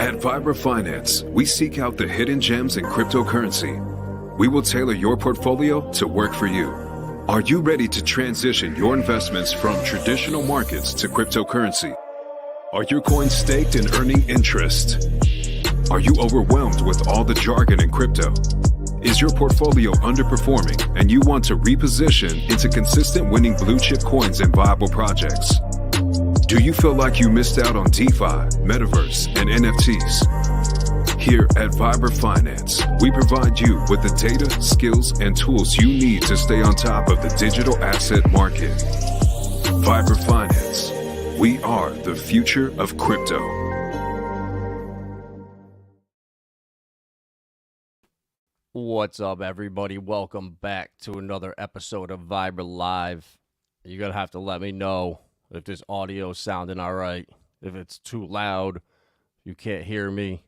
At Vibra.finance, we seek out the hidden gems in cryptocurrency. We will tailor your portfolio to work for you. Are you ready to transition your investments from traditional markets to cryptocurrency? Are your coins staked and earning interest? Are you overwhelmed with all the jargon in crypto? Is your portfolio underperforming and you want to reposition into consistent winning blue chip coins and viable projects? Do you feel like you missed out on DeFi, Metaverse, and NFTs? Here at Vibra.finance, we provide you with the data, skills, and tools you need to stay on top of the digital asset market. Vibra.finance, we are the future of crypto. What's up, everybody? Welcome back to another episode of Vibra Live. You're going to have to let me know if this audio is sounding all right. If it's too loud, you can't hear me.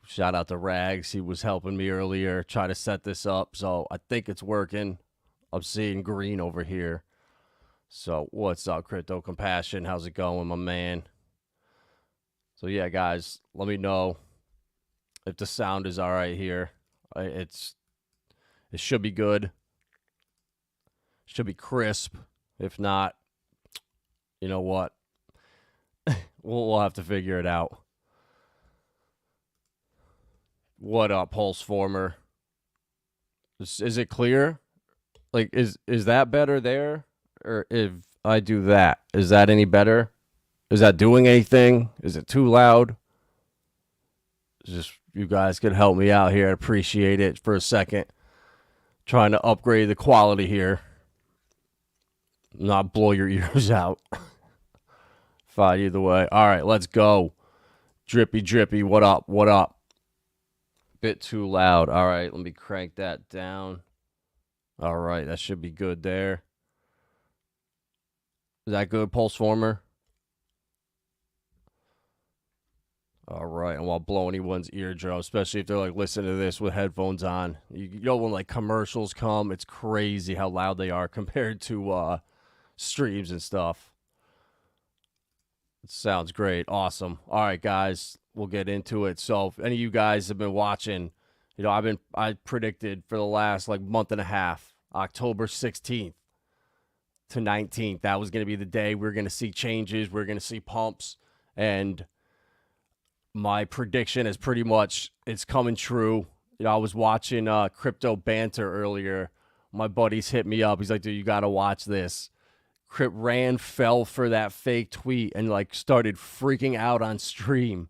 Shout out to Rags. He was helping me earlier, try to set this up. So I think it's working. I'm seeing green over here. So what's up, Crypto Compassion? How's it going, my man? So yeah, guys, let me know if the sound is all right here. It should be good. Should be crisp. If not, you know what? we'll have to figure it out. What up, Pulse Former? Is it clear? Like, is that better there? Or if I do that, is that any better? Is that doing anything? Is it too loud? Just, you guys could help me out here. I'd appreciate it for a second. Trying to upgrade the quality here. Not blow your ears out. Fine, either way. All right, let's go. Drippy, drippy, what up, what up? Bit too loud. All right, let me crank that down. All right, that should be good there. Is that good, Pulse Former? All right, and won't blow anyone's eardrum, especially if they're like listening to this with headphones on. You know, when like commercials come, it's crazy how loud they are compared to streams and stuff. It sounds great. Awesome. All right, guys, we'll get into it. So if any of you guys have been watching, you know, I predicted for the last like month and a half, October 16th to 19th, that was going to be the day we're going to see changes. We're going to see pumps. And my prediction is pretty much, it's coming true. You know, I was watching Crypto Banter earlier. My buddies hit me up. He's like, dude, you got to watch this. Rand fell for that fake tweet and like started freaking out on stream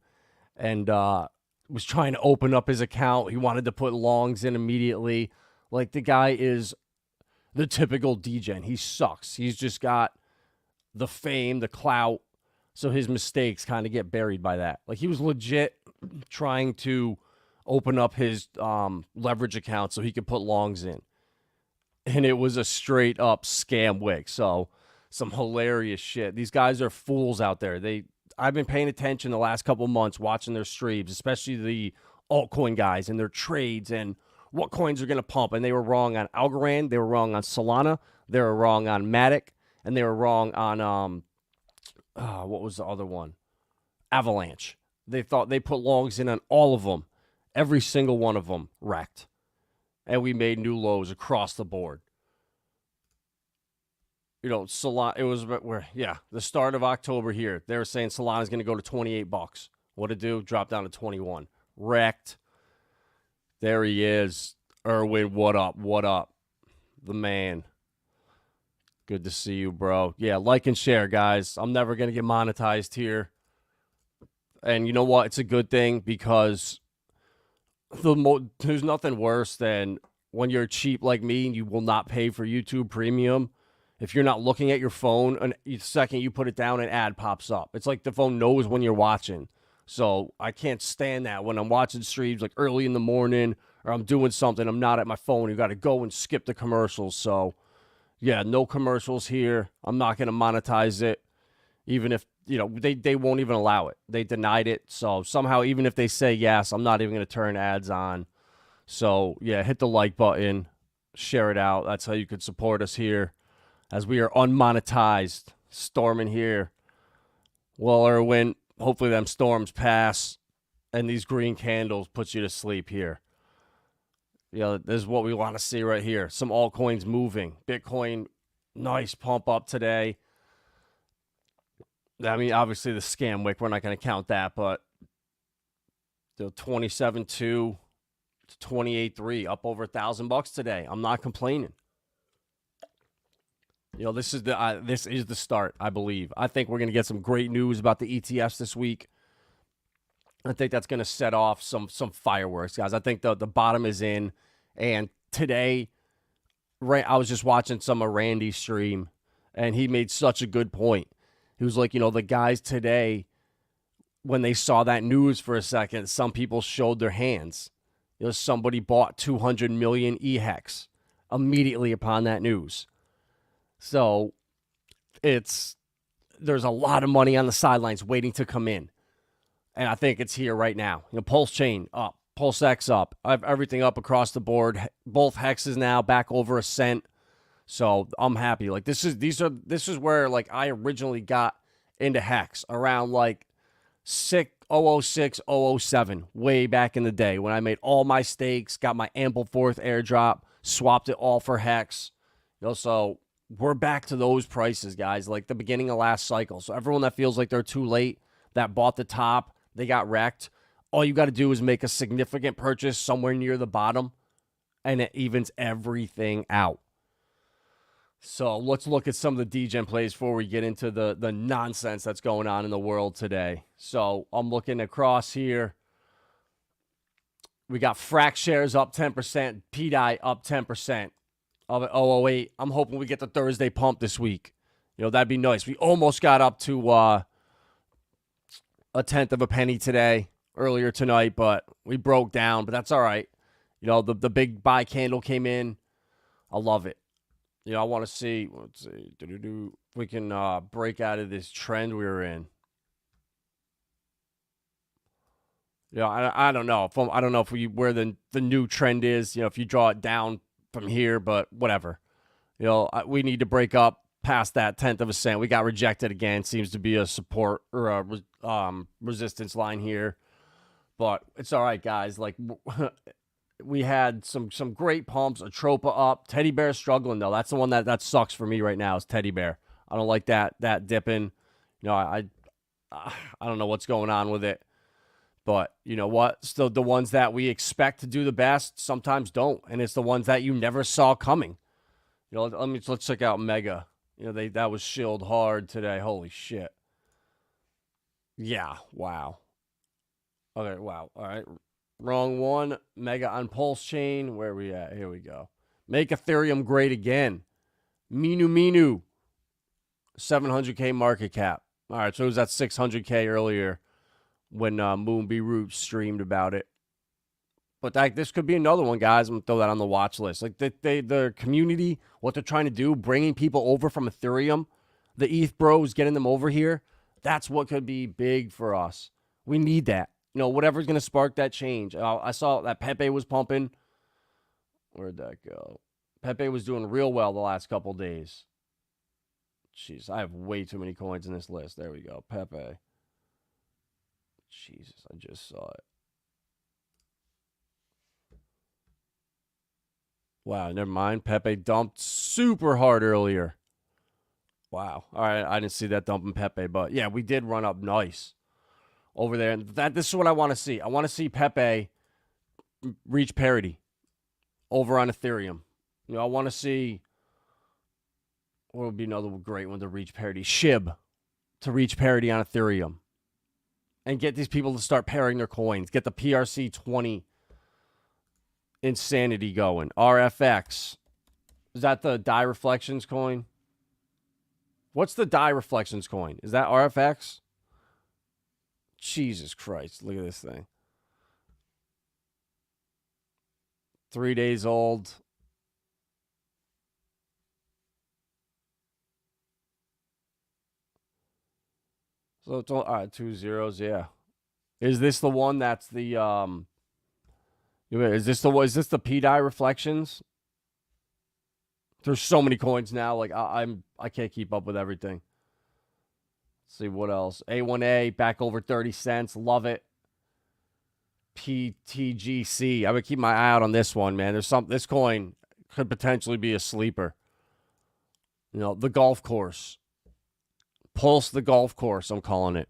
and was trying to open up his account. He wanted to put longs in immediately. Like, the guy is the typical degen. He sucks. He's just got the fame, the clout. So his mistakes kind of get buried by that. Like, he was legit trying to open up his leverage account so he could put longs in. And it was a straight up scam wick. So some hilarious shit. These guys are fools out there. I've been paying attention the last couple months, watching their streams, especially the altcoin guys and their trades and what coins are going to pump. And they were wrong on Algorand. They were wrong on Solana. They were wrong on Matic. And they were wrong on, what was the other one? Avalanche. They thought they put longs in on all of them. Every single one of them wrecked. And we made new lows across the board. You know, Solana, it was the start of October here. They were saying Solana's going to go to $28. What'd it do? Dropped down to 21. Wrecked. There he is. Erwin, what up? What up? The man. Good to see you, bro. Yeah, like and share, guys. I'm never going to get monetized here. And you know what? It's a good thing because there's nothing worse than when you're cheap like me and you will not pay for YouTube Premium. If you're not looking at your phone, and the second you put it down, an ad pops up. It's like the phone knows when you're watching. So I can't stand that when I'm watching streams like early in the morning or I'm doing something, I'm not at my phone. You got to go and skip the commercials. So, yeah, no commercials here. I'm not going to monetize it, even if, you know, they won't even allow it. They denied it. So somehow, even if they say yes, I'm not even going to turn ads on. So, yeah, hit the like button, share it out. That's how you could support us here as we are unmonetized, storming here. Well, Erwin, hopefully them storms pass and these green candles puts you to sleep here. This is what we want to see right here. Some altcoins moving. Bitcoin, nice pump up today. I mean, obviously the scam wick, we're not going to count that, but 27.2 to 28.3, up over $1,000 today. I'm not complaining. This is the start, I believe. I think we're going to get some great news about the ETFs this week. I think that's going to set off some fireworks, guys. I think the bottom is in. And today, I was just watching some of Randy's stream, and he made such a good point. He was like, the guys today, when they saw that news for a second, some people showed their hands. Somebody bought 200 million eHEX immediately upon that news. So there's a lot of money on the sidelines waiting to come in. And I think it's here right now. Pulsechain up, PulseX up, everything up across the board. Both hexes now back over a cent. So I'm happy. Like this is where like I originally got into hex around like 006, 007, way back in the day when I made all my stakes, got my Ample fourth airdrop, swapped it all for hex. So we're back to those prices, guys, like the beginning of last cycle. So everyone that feels like they're too late, that bought the top, they got wrecked. All you got to do is make a significant purchase somewhere near the bottom, and it evens everything out. So let's look at some of the degen plays before we get into the nonsense that's going on in the world today. So I'm looking across here. We got Frac shares up 10%, PDI up 10% of 008. I'm hoping we get the Thursday pump this week. That'd be nice. We almost got up to a tenth of a penny today, earlier tonight, but we broke down, but that's all right. The big buy candle came in. I love it. I want to see, let's see, if we can break out of this trend we were in. I don't know. I don't know where the new trend is, if you draw it down from here, but whatever. We need to break up past that tenth of a cent. We got rejected again. Seems to be a support or a resistance line here. But it's all right, guys. Like, we had some great pumps. Atropa up. Teddy Bear struggling, though. That's the one that sucks for me right now is Teddy Bear. I don't like that dipping. I don't know what's going on with it. But you know what? Still, the ones that we expect to do the best sometimes don't. And it's the ones that you never saw coming. Let's check out Mega. That was shilled hard today. Holy shit. Yeah, wow. Okay, wow. All right. Wrong one. Mega on Pulsechain. Where are we at? Here we go. Make Ethereum great again. Minu. 700K market cap. All right, so it was at 600K earlier when Moonbee streamed about it. But this could be another one, guys. I'm going to throw that on the watch list. Like, the community, what they're trying to do, bringing people over from Ethereum, the ETH bros, getting them over here, that's what could be big for us. We need that. Whatever's going to spark that change. I saw that Pepe was pumping. Where'd that go? Pepe was doing real well the last couple days. Jeez, I have way too many coins in this list. There we go. Pepe. Jesus, I just saw it. Wow, never mind. Pepe dumped super hard earlier. Wow. All right, I didn't see that dumping Pepe, but yeah, we did run up nice over there. And this is what I want to see. I want to see Pepe reach parity over on Ethereum. I want to see, what would be another great one to reach parity? SHIB to reach parity on Ethereum. And get these people to start pairing their coins. Get the PRC20 insanity going. RFX. Is that the Die Reflections coin? What's the Die Reflections coin? Is that RFX? Jesus Christ. Look at this thing. 3 days old. So it's all right, 2 zeros, yeah. Is this the one that's the is this the PDI Reflections? There's so many coins now, like I can't keep up with everything. See what else. A1A back over 30 cents. Love it. PTGC. I would keep my eye out on this one, man. This coin could potentially be a sleeper. You know, the golf course. Pulse the golf course, I'm calling it.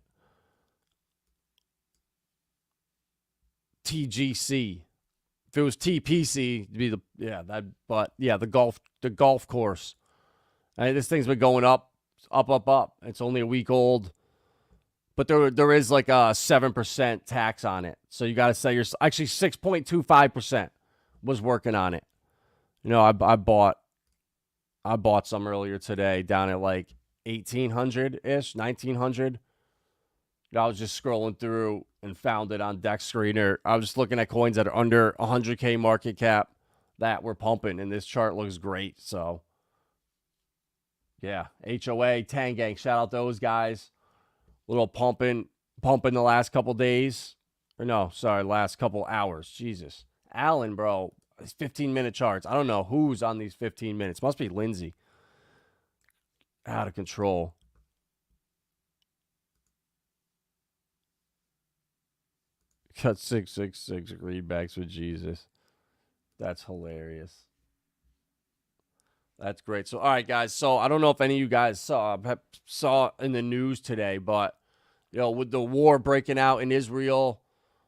TGC. If it was TPC, it'd be the golf course. And this thing's been going up. It's only a week old. But there is like a 7% tax on it. So you got to say actually 6.25% was working on it. You know, I bought some earlier today down at like 1800-ish, 1900. I was just scrolling through and found it on Deck Screener. I was just looking at coins that are under 100K market cap that were pumping, and this chart looks great. So, yeah, HOA, Tangang, shout out those guys. Little pumping the last couple days. Or no, sorry, last couple hours. Jesus. Allen, bro, these 15-minute charts. I don't know who's on these 15 minutes. Must be Lindsay. Out of control. Got 666 readbacks with Jesus. That's hilarious. That's great. So, all right, guys. So, I don't know if any of you guys saw in the news today, but, you know, with the war breaking out in Israel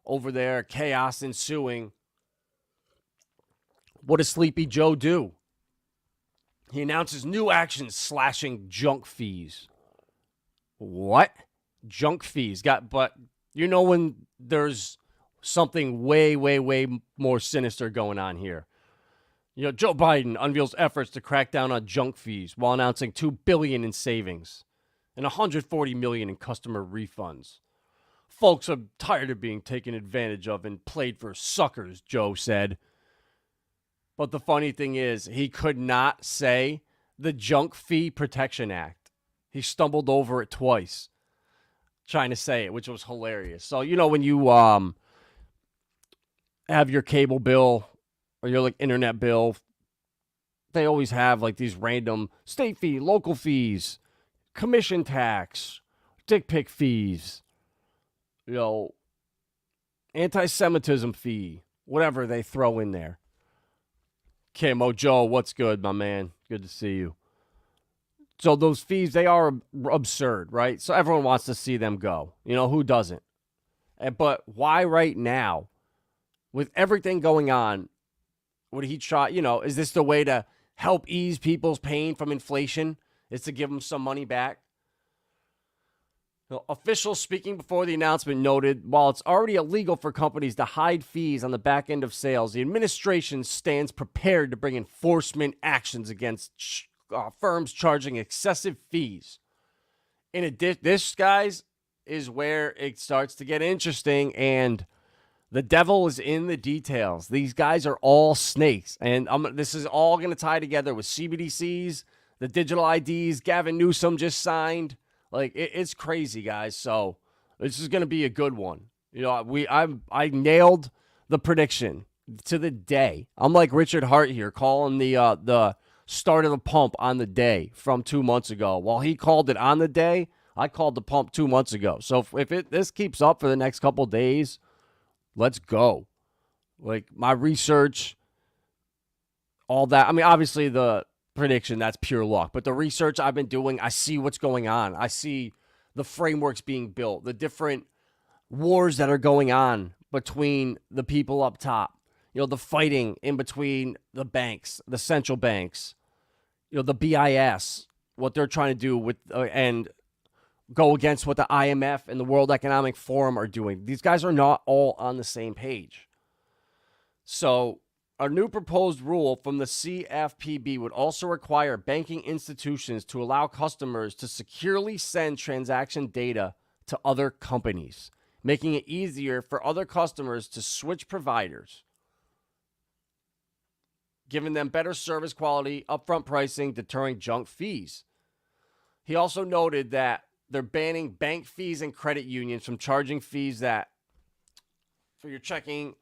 over there, chaos ensuing, what does Sleepy Joe do? He announces new actions slashing junk fees. What? Junk fees. But you know when there's something way, way, way more sinister going on here. You know, Joe Biden unveils efforts to crack down on junk fees while announcing $2 billion in savings and $140 million in customer refunds. Folks are tired of being taken advantage of and played for suckers, Joe said. But the funny thing is, he could not say the Junk Fee Protection Act. He stumbled over it twice trying to say it, which was hilarious. So, you know, when you have your cable bill or your like internet bill, they always have like these random state fee, local fees, commission tax, dick pic fees, you know, anti-Semitism fee, whatever they throw in there. Camo Joe, what's good, my man? Good to see you. So those fees, they are absurd, right? So everyone wants to see them go. You know, who doesn't? But why right now, with everything going on, would he try, you know, is this the way to help ease people's pain from inflation? Is to give them some money back? Officials speaking before the announcement noted, while it's already illegal for companies to hide fees on the back end of sales, the administration stands prepared to bring enforcement actions against firms charging excessive fees. In addition, this, guys, is where it starts to get interesting, and the devil is in the details. These guys are all snakes, and this is all going to tie together with CBDCs, the digital IDs Gavin Newsom just signed. Like, it's crazy, guys. So this is going to be a good one. You know, I nailed the prediction to the day. I'm like Richard Hart here, calling the start of the pump on the day from 2 months ago. While he called it on the day, I called the pump 2 months ago. So if this keeps up for the next couple days, let's go. Like, my research, all that. I mean, obviously the prediction, that's pure luck. But the research I've been doing, I see what's going on. I see the frameworks being built, the different wars that are going on between the people up top. You know, the fighting in between the banks, the central banks, you know, the BIS, what they're trying to do with and go against what the IMF and the World Economic Forum are doing. These guys are not all on the same page. So a new proposed rule from the CFPB would also require banking institutions to allow customers to securely send transaction data to other companies, making it easier for other customers to switch providers, giving them better service quality, upfront pricing, deterring junk fees. He also noted that they're banning bank fees and credit unions from charging fees that for your checking,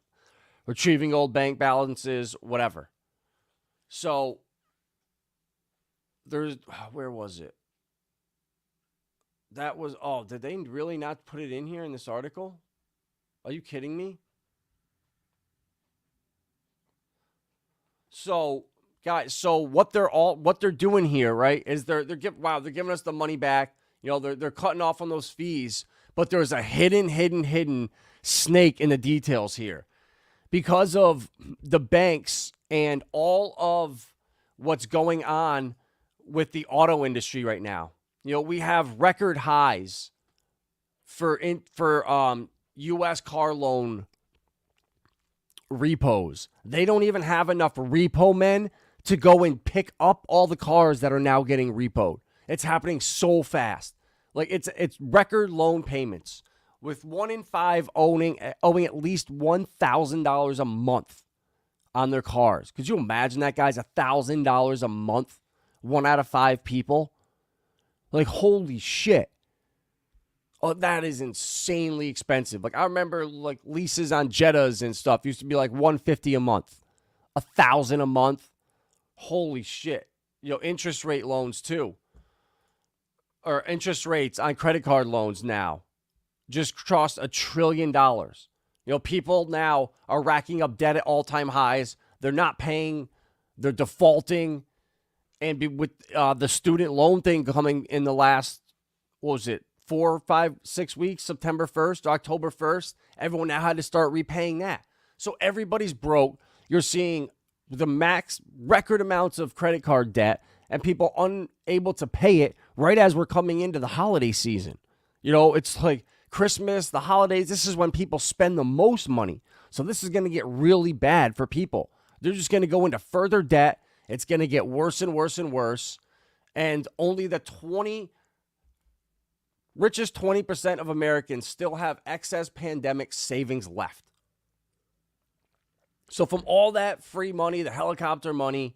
retrieving old bank balances, whatever. So there's, where was it? That was, oh, did they really not put it in here in this article? Are you kidding me? So, guys, so what they're doing here, right, is they're giving us the money back. They're cutting off on those fees, but there's a hidden snake in the details here. Because of the banks and all of what's going on with the auto industry right now. We have record highs for U.S. car loan repos. They don't even have enough repo men to go and pick up all the cars that are now getting repoed. It's happening so fast. Like it's record loan payments, with 1 in 5 owing at least $1,000 a month on their cars. Could you imagine that, guys? $1,000 a month, 1 out of 5 people. Like, holy shit. Oh, that is insanely expensive. Like, I remember like leases on Jettas and stuff used to be like $150 a month, $1,000 a month. Holy shit. Interest rate loans too, or interest rates on credit card loans now just crossed $1 trillion. People now are racking up debt at all-time highs. They're not paying. They're defaulting. And with the student loan thing coming in the last, 4, 5, 6 weeks, September 1st, October 1st, everyone now had to start repaying that. So everybody's broke. You're seeing the max record amounts of credit card debt and people unable to pay it right as we're coming into the holiday season. It's like Christmas, the holidays. This is when people spend the most money. So this is going to get really bad for people. They're just going to go into further debt. It's going to get worse and worse and worse. And only the richest 20% of Americans still have excess pandemic savings left. So from all that free money, the helicopter money,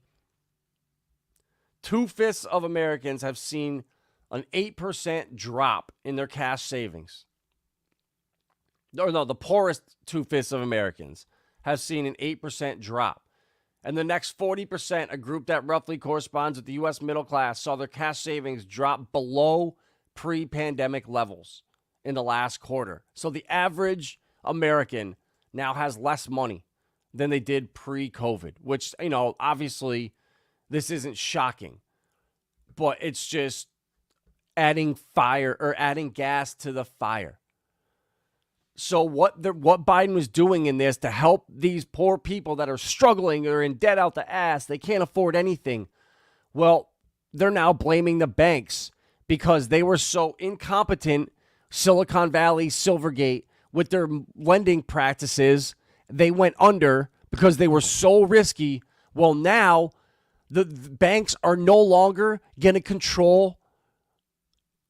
2/5 of Americans have seen an 8% drop in their cash savings. The poorest 2/5 of Americans have seen an 8% drop. And the next 40%, a group that roughly corresponds with the U.S. middle class, saw their cash savings drop below pre-pandemic levels in the last quarter. So the average American now has less money than they did pre-COVID, which, obviously this isn't shocking, but it's just adding gas to the fire. So what Biden was doing in this to help these poor people that are struggling, they're in debt out the ass, they can't afford anything. Well, they're now blaming the banks because they were so incompetent, Silicon Valley, Silvergate, with their lending practices. They went under because they were so risky. Well, now the banks are no longer going to control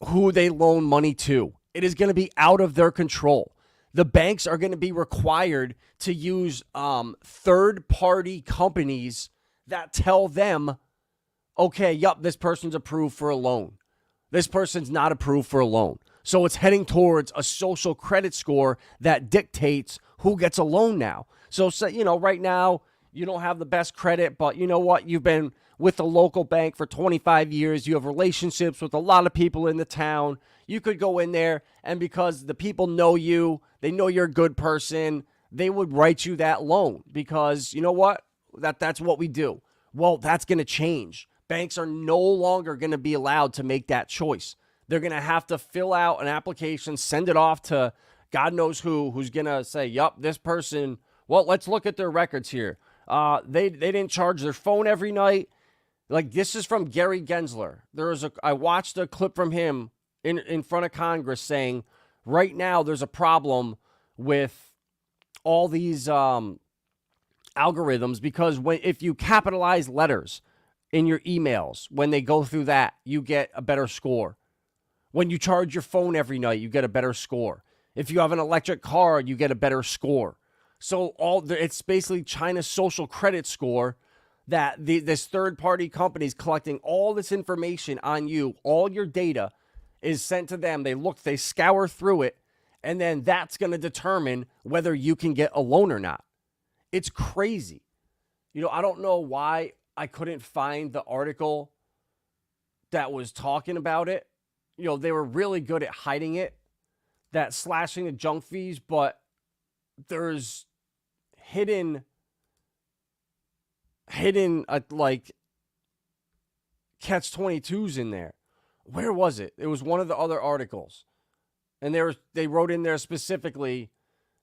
who they loan money to. It is going to be out of their control. The banks are going to be required to use third-party companies that tell them, okay, yup, this person's approved for a loan. This person's not approved for a loan. So it's heading towards a social credit score that dictates who gets a loan now. So, right now, you don't have the best credit, but you know what? You've been with a local bank for 25 years. You have relationships with a lot of people in the town. You could go in there, and because the people know you, they know you're a good person, they would write you that loan because, you know what? That's what we do. Well, that's going to change. Banks are no longer going to be allowed to make that choice. They're going to have to fill out an application, send it off to God knows who's going to say, yup, this person, well, let's look at their records here. They didn't charge their phone every night. Like, this is from Gary Gensler. I watched a clip from him in front of Congress saying, right now there's a problem with all these algorithms because if you capitalize letters in your emails, when they go through that, you get a better score. When you charge your phone every night, you get a better score. If you have an electric car, you get a better score. So it's basically China's social credit score that this third-party company is collecting all this information on you. All your data is sent to them. They scour through it, and then that's going to determine whether you can get a loan or not. It's crazy. I don't know why I couldn't find the article that was talking about it. they were really good at hiding it, that slashing the junk fees, but there's hidden like catch-22s in there. Where was it? It was one of the other articles. And they wrote in there specifically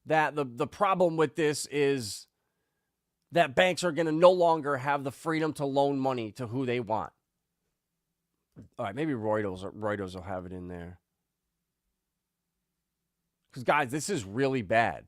that the problem with this is that banks are going to no longer have the freedom to loan money to who they want. All right, maybe Reuters will have it in there. Because, guys, this is really bad.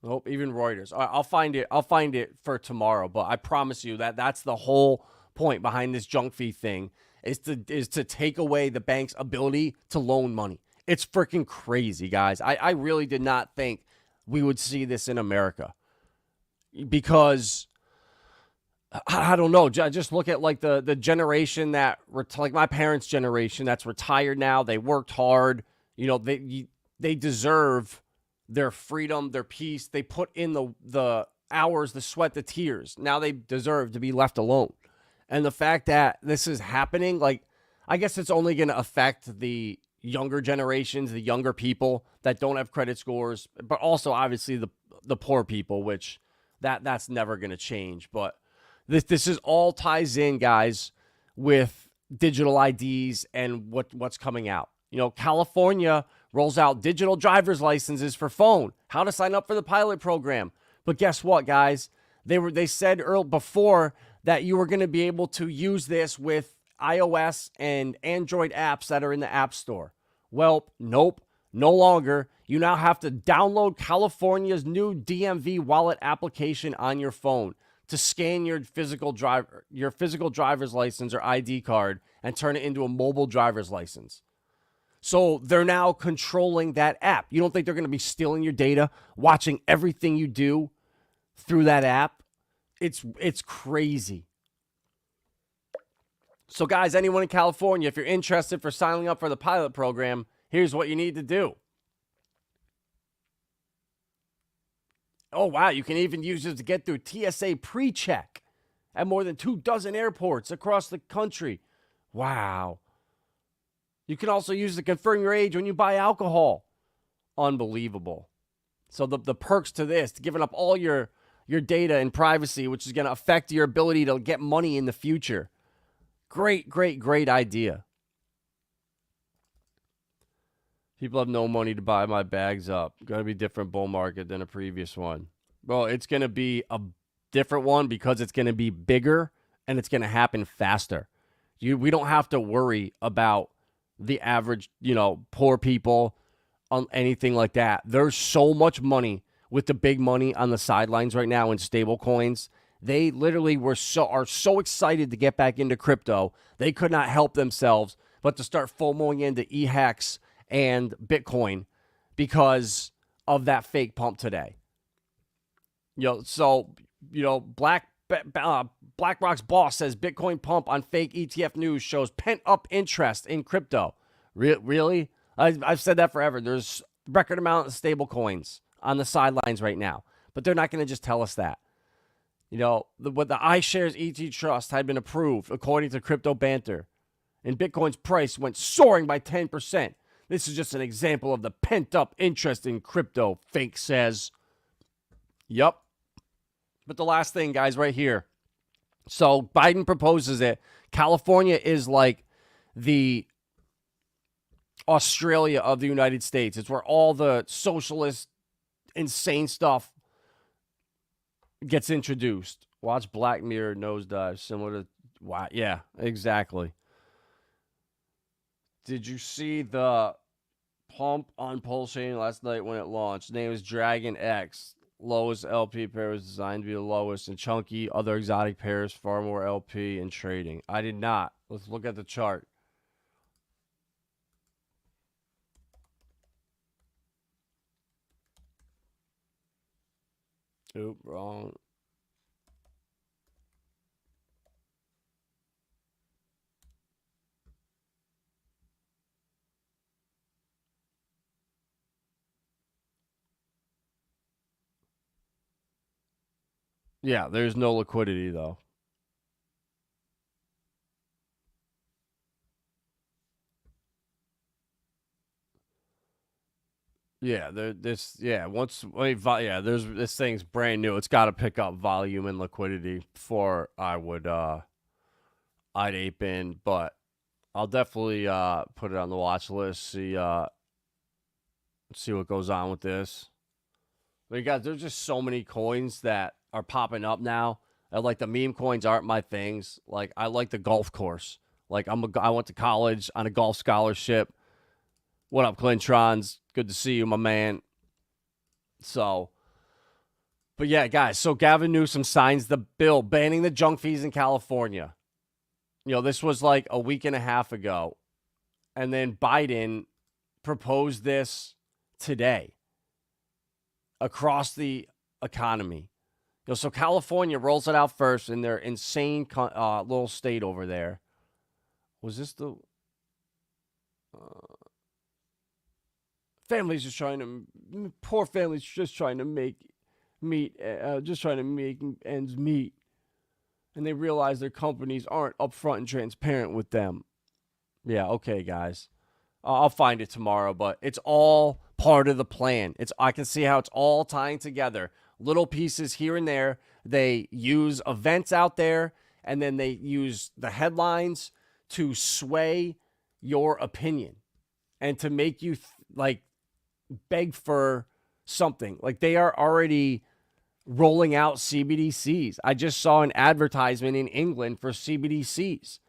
Nope, even Reuters. All right, I'll find it. I'll find it for tomorrow. But I promise you that's the whole point behind this junk fee thing is to take away the bank's ability to loan money. It's freaking crazy, guys. I really did not think we would see this in America because I don't know. Just look at like the generation that like my parents' generation that's retired now. They worked hard. They deserve their freedom, their peace. They put in the hours, the sweat, the tears. Now they deserve to be left alone. And the fact that this is happening, like, I guess it's only going to affect the younger generations, the younger people that don't have credit scores, but also obviously the poor people, which that's never going to change. But this is all ties in, guys, with digital IDs and what's coming out. California rolls out digital driver's licenses for phone, how to sign up for the pilot program. But guess what, guys? They said before that you were going to be able to use this with iOS and Android apps that are in the App Store. Well, nope, no longer. You now have to download California's new DMV wallet application on your phone to scan your physical driver's license or ID card and turn it into a mobile driver's license. So they're now controlling that app. You don't think they're going to be stealing your data, watching everything you do through that app? It's crazy. So guys, anyone in California, if you're interested for signing up for the pilot program, here's what you need to do. Oh, wow. You can even use it to get through TSA pre-check at more than 24 airports across the country. Wow. You can also use it to confirm your age when you buy alcohol. Unbelievable. So the perks to this, to giving up all your data and privacy, which is going to affect your ability to get money in the future. Great, great, great idea. People have no money to buy my bags up. Going to be a different bull market than a previous one. Well, it's going to be a different one because it's going to be bigger and it's going to happen faster. We don't have to worry about the average, poor people on anything like that. There's so much money with the big money on the sidelines right now in stable coins. They literally are so excited to get back into crypto. They could not help themselves but to start FOMOing into eHEX and Bitcoin because of that fake pump today. BlackRock's boss says Bitcoin pump on fake ETF news shows pent-up interest in crypto. Really? I've said that forever. There's record amount of stable coins on the sidelines right now, but they're not going to just tell us that. What the iShares ET Trust had been approved according to Crypto Banter, and Bitcoin's price went soaring by 10%. This is just an example of the pent-up interest in crypto, Fake says. Yup. But the last thing, guys, right here. So Biden proposes it. California is like the Australia of the United States. It's where all the socialist, insane stuff gets introduced. Watch Black Mirror nosedive, similar to... Wow, yeah, exactly. Did you see the pump on Pulsechain last night when it launched? The name is Dragon X. Lowest LP pair was designed to be the lowest, and chunky other exotic pairs far more LP in trading. I did not. Let's look at the chart. Oop, wrong. Yeah, there's no liquidity though. Yeah, this there's this thing's brand new. It's got to pick up volume and liquidity before I'd ape in, but I'll definitely put it on the watch list. See what goes on with this. But you guys, there's just so many coins that are popping up now. Like the meme coins aren't my things. Like I like the golf course. Like I went to college on a golf scholarship. What up, Clintrons? Good to see you, my man. So, but yeah, guys. So Gavin Newsom signs the bill banning the junk fees in California. This was like a week and a half ago. And then Biden proposed this today across the economy. So California rolls it out first in their insane little state over there. Was this the families just trying to poor families just trying to make ends meet, and they realize their companies aren't upfront and transparent with them. Yeah, okay, guys. I'll find it tomorrow, but it's all part of the plan. I can see how it's all tying together. Little pieces here and there. They use events out there, and then they use the headlines to sway your opinion and to make you beg for something. Like they are already rolling out CBDCs. I just saw an advertisement in England for CBDCs.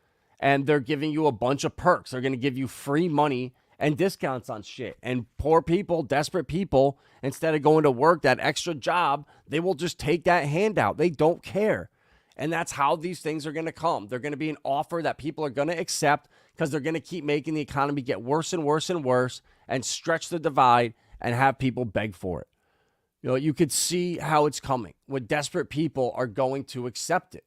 And they're giving you a bunch of perks. They're going to give you free money and discounts on shit. And poor people, desperate people, instead of going to work that extra job, they will just take that handout. They don't care. And that's how these things are going to come. They're going to be an offer that people are going to accept because they're going to keep making the economy get worse and worse and worse and stretch the divide and have people beg for it. You could see how it's coming when desperate people are going to accept it.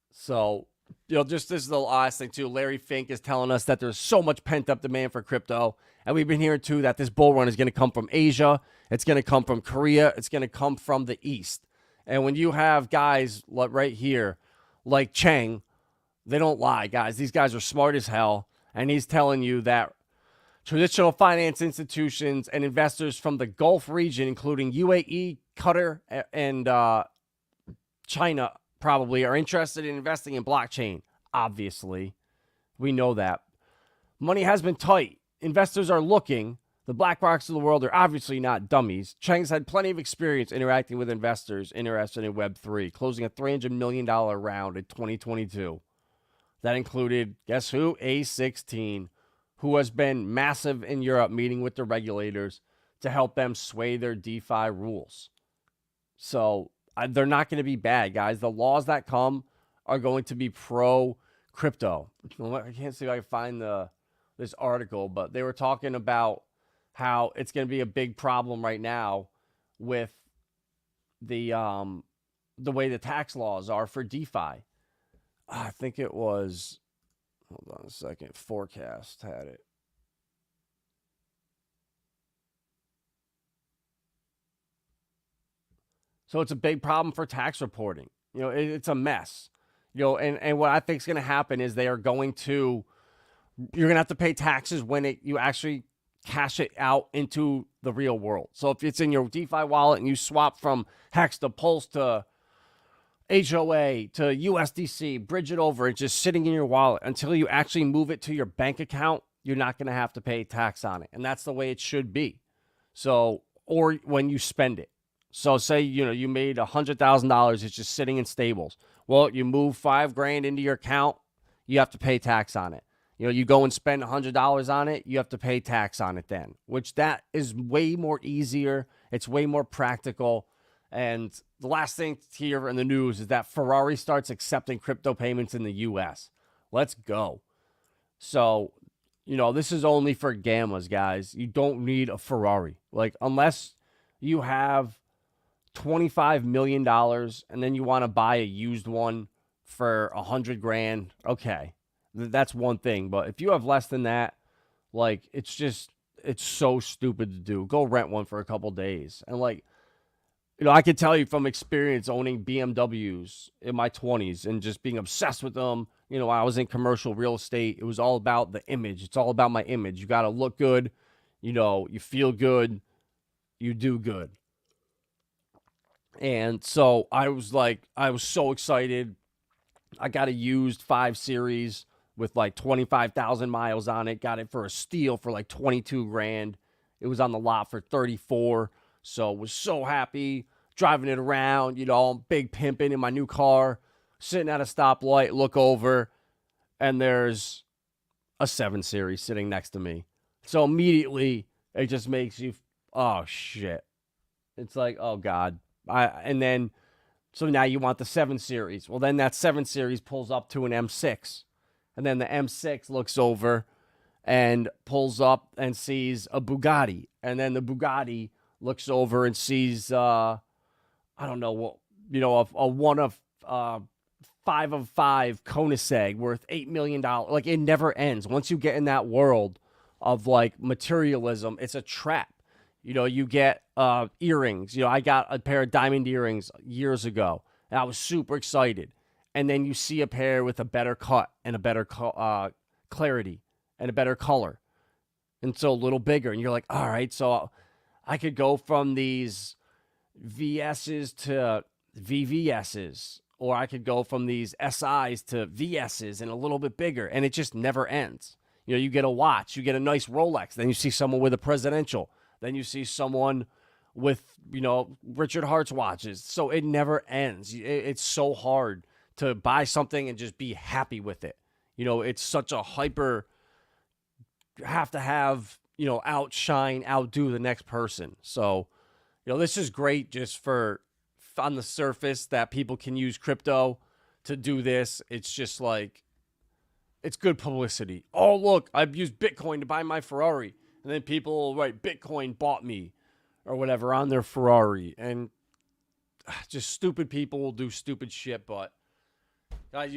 So, just this is the last thing too. Larry Fink is telling us that there's so much pent up demand for crypto. And we've been hearing too that this bull run is going to come from Asia. It's going to come from Korea. It's going to come from the East. And when you have guys right here, like Chang, they don't lie, guys. These guys are smart as hell. And he's telling you that traditional finance institutions and investors from the Gulf region, including UAE, Qatar, and China, probably are interested in investing in blockchain. Obviously, we know that. Money has been tight. Investors are looking. The BlackRocks of the world are obviously not dummies. Chang's had plenty of experience interacting with investors interested in Web3, closing a $300 million round in 2022. That included, guess who? A16, who has been massive in Europe, meeting with the regulators to help them sway their DeFi rules. So they're not going to be bad, guys. The laws that come are going to be pro-crypto. I can't see if I can find this article, but they were talking about how it's going to be a big problem right now with the way the tax laws are for DeFi. I think it was, hold on a second, Forecast had it. So it's a big problem for tax reporting. It's a mess. And what I think is going to happen is you're going to have to pay taxes when you actually cash it out into the real world. So if it's in your DeFi wallet and you swap from HEX to Pulse to HOA to USDC, bridge it over, it's just sitting in your wallet until you actually move it to your bank account, you're not going to have to pay tax on it. And that's the way it should be. So, or when you spend it. So say, you made $100,000, it's just sitting in stables. Well, you move $5,000 into your account, you have to pay tax on it. You go and spend $100 on it, you have to pay tax on it then, which that is way more easier. It's way more practical. And the last thing here in the news is that Ferrari starts accepting crypto payments in the U.S. Let's go. So, this is only for gammas, guys. You don't need a Ferrari. Unless you have $25 million and then you want to buy a used one for $100,000, okay. That's one thing. But if you have less than that, it's so stupid to do. Go rent one for a couple days. And I could tell you from experience owning BMWs in my 20s and just being obsessed with them. I was in commercial real estate. It was all about the image. It's all about my image. You got to look good. You feel good. You do good. And so I was so excited. I got a used 5 Series with like 25,000 miles on it. Got it for a steal for like 22 grand. It was on the lot for 34. So was so happy driving it around, big pimping in my new car, sitting at a stoplight, look over, and there's a 7 Series sitting next to me. So immediately it just makes you, oh shit. It's like, oh God. So now you want the 7 Series. Well, then that 7 Series pulls up to an M6. And then the M6 looks over and pulls up and sees a Bugatti. And then the Bugatti looks over and sees, a 1 of 5 of 5 Koenigsegg worth $8 million. Like, it never ends. Once you get in that world of, like, materialism, it's a trap. You get earrings. I got a pair of diamond earrings years ago, and I was super excited. And then you see a pair with a better cut and a better clarity and a better color. And so a little bigger. And you're like, all right, so I could go from these VSs to VVSs, or I could go from these SIs to VSs and a little bit bigger. And it just never ends. You get a watch, you get a nice Rolex. Then you see someone with a presidential. Then you see someone with, Richard Hart's watches. So it never ends. It's so hard to buy something and just be happy with it. It's such a hyper, you have to have, outshine, outdo the next person. So, this is great just for on the surface that people can use crypto to do this. It's just like, it's good publicity. Oh, look, I've used Bitcoin to buy my Ferrari. And then people will write, Bitcoin bought me or whatever on their Ferrari. And just stupid people will do stupid shit. But guys,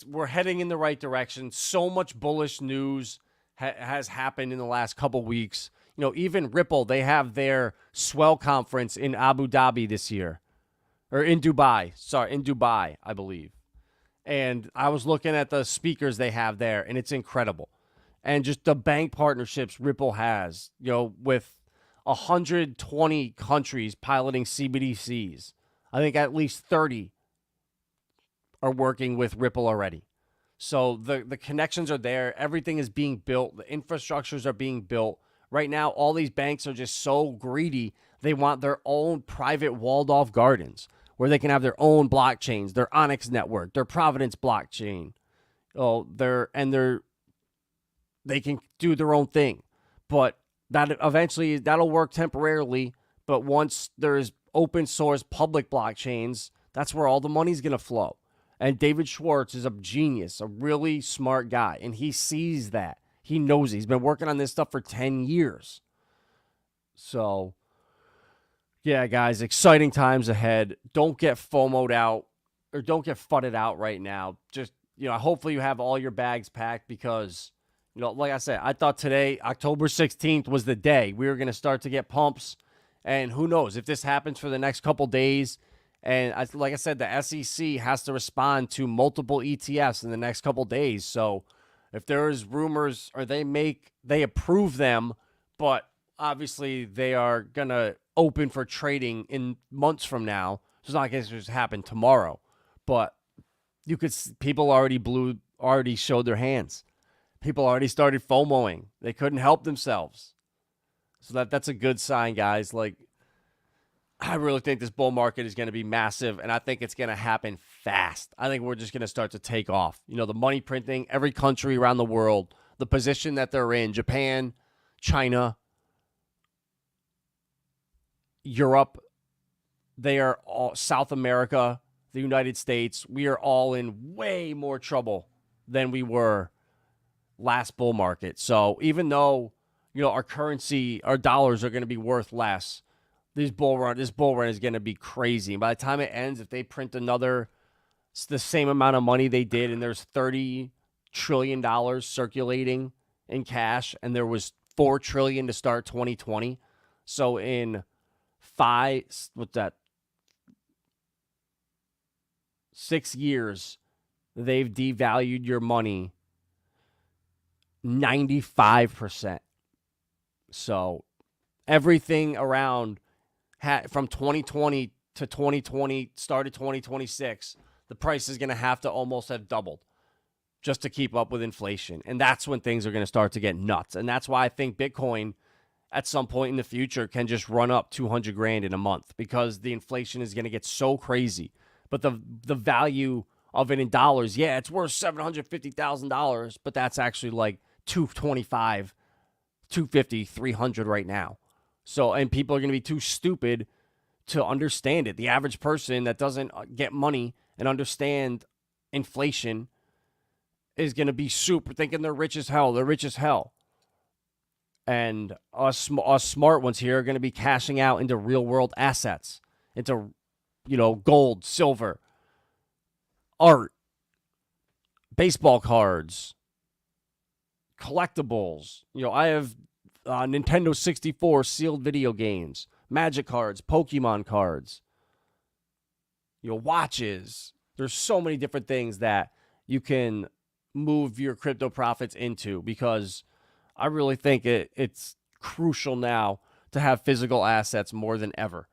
we're heading in the right direction. So much bullish news has happened in the last couple weeks. Even Ripple, they have their Swell conference in Abu Dhabi this year. Or in Dubai. Sorry, in Dubai, I believe. And I was looking at the speakers they have there, and it's incredible. And just the bank partnerships Ripple has, with 120 countries piloting CBDCs. I think at least 30 are working with Ripple already. So the connections are there. Everything is being built. The infrastructures are being built. Right now, all these banks are just so greedy. They want their own private walled-off gardens where they can have their own blockchains, their Onyx network, their Providence blockchain. They can do their own thing, but that'll work temporarily. But once there's open source public blockchains, that's where all the money's going to flow. And David Schwartz is a genius, a really smart guy. And he sees that. He knows it. He's been working on this stuff for 10 years. So, yeah, guys, exciting times ahead. Don't get FOMO'd out or don't get fudded out right now. Just, hopefully you have all your bags packed because, like I said, I thought today, October 16th, was the day we were going to start to get pumps. And who knows if this happens for the next couple days. And like I said, the SEC has to respond to multiple ETFs in the next couple days. So if there's rumors or they approve them, but obviously they are going to open for trading in months from now. So it's not like it's just happen tomorrow. But people already showed their hands. People already started FOMOing. They couldn't help themselves. So that's a good sign, guys. Like, I really think this bull market is going to be massive, and I think it's going to happen fast. I think we're just going to start to take off. The money printing, every country around the world, the position that they're in, Japan, China, Europe, they are all, South America, the United States, we are all in way more trouble than we were last bull market. So even though, our currency, our dollars are going to be worth less, this bull run is going to be crazy. And by the time it ends, if they print the same amount of money they did, and there's $30 trillion circulating in cash, and there was $4 trillion to start 2020. So in 6 years, they've devalued your money 95%. So everything around from 2020 to 2020, started 2026, the price is going to have to almost have doubled just to keep up with inflation. And that's when things are going to start to get nuts. And that's why I think Bitcoin at some point in the future can just run up 200 grand in a month, because the inflation is going to get so crazy. But the value of it in dollars, yeah, it's worth $750,000, but that's actually like 225, 250, 300 right now. So, and people are going to be too stupid to understand it. The average person that doesn't get money and understand inflation is going to be super thinking they're rich as hell. They're rich as hell. And us smart ones here are going to be cashing out into real world assets, into, gold, silver, art, baseball cards, collectibles. I have Nintendo 64 sealed video games, Magic cards, Pokemon cards, watches. There's so many different things that you can move your crypto profits into, because I really think it's crucial now to have physical assets more than ever,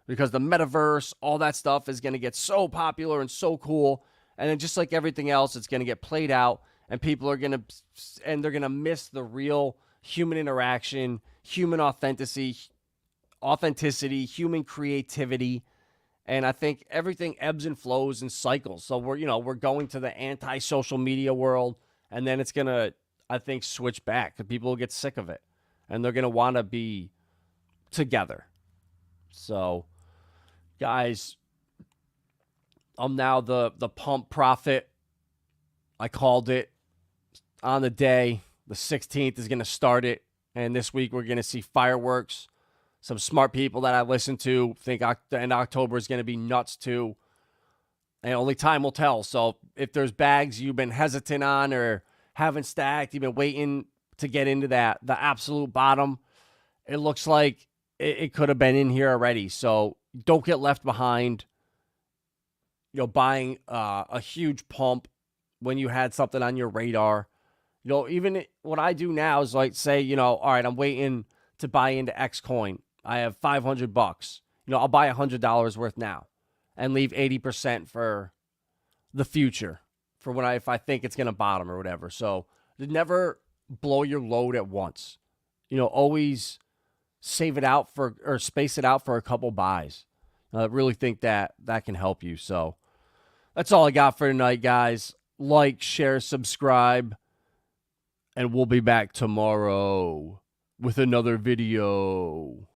because the metaverse, all that stuff is going to get so popular and so cool. And then just like everything else, it's going to get played out, and people are going to miss the real human interaction, human authenticity, human creativity. And I think everything ebbs and flows in cycles. So we're going to the anti-social media world, and then it's going to, I think, switch back, because people will get sick of it, and they're going to want to be together. So, guys, I'm now the pump prophet. I called it on the day. The 16th is going to start it, and this week we're going to see fireworks. Some smart people that I listen to think the end of October is going to be nuts too, and only time will tell. So if there's bags you've been hesitant on or haven't stacked, you've been waiting to get into the absolute bottom, it looks like it could have been in here already. So don't get left behind, buying a huge pump when you had something on your radar. Even what I do now is like say, all right, I'm waiting to buy into X coin. I have $500. I'll buy $100 worth now and leave 80% for the future, for if I think it's going to bottom or whatever. So never blow your load at once. Always save it out or space it out for a couple buys. I really think that can help you. So that's all I got for tonight, guys. Like, share, subscribe, and we'll be back tomorrow with another video.